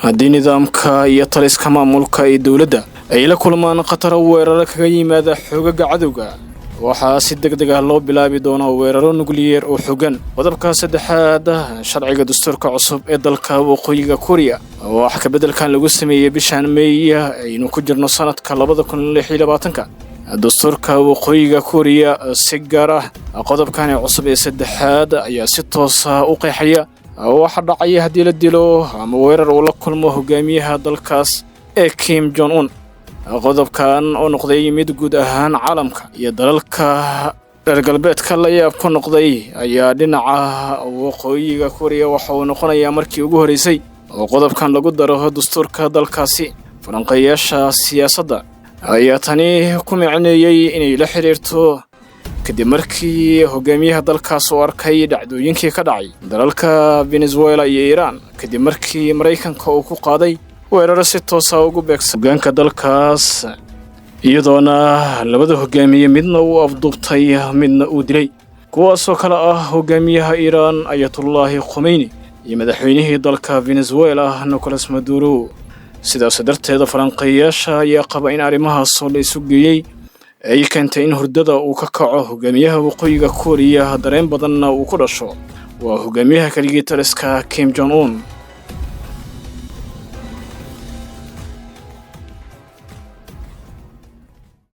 haddii nidaamka iyo taliska maamulka ee dawladda ay la kulmaan khatar weerar kaga yimaada xoogagga cadowga waxaa si degdeg ah loo bilaabi doonaa weeraro nukliyeer oo xooggan. qodobka saddexaad sharciga dastuurka cusub ee dalka waqooyiga Korea waxa ka beddelkan lagu sameeyay bishan May aynu ku jirno sanadka 2026. dastuurka waqooyiga Korea si gaar ah qodobkan cusub ee saddexaad ayaa si toos ah u qeexaya waxa dhacay haddii la dilo ama weerar uu la kulmo hogaamiyaha dalkaas ee Kim Jong Un. qodobkan oo noqday mid guud ahaan caalamka iyo dalalka reer galbeedka la yaab ku noqday ayaa dhinaca waqooyiga Korea waxa uu noqonayaa markii ugu horeysay oo qodobkan lagu daro dastuurka dalkaasi. falanqeeyaasha siyaasadda ayaa tani ku micneeyay inay la xiriirto kadib markii hogaamiyaha dalkaas uu arkay dhacdooyinkii ka dhacay dalalka Venezuela iyo Iran kadib markii Mareykanka uu ku qaaday weerar si toos ah ugu beegsan hogaanka dalkaas iyadoona labada hogaamiye midna uu afduubtay midna uu dilay. kuwaasoo kala ah hogaamiyaha Iran Ayatollah Khomeini iyo madaxweynihii dalka Venezuela Nicolas Maduro. sidaas darteed falanqeeyaasha ayaa qaba in arrimahaas la isu geeyay ay keentay in hurdada uu ka kaco hogaamiyaha waqooyiga Korea dareen badanna uu ku dhasho waa hogaamiyaha kaligii taliska Kim Jong Un.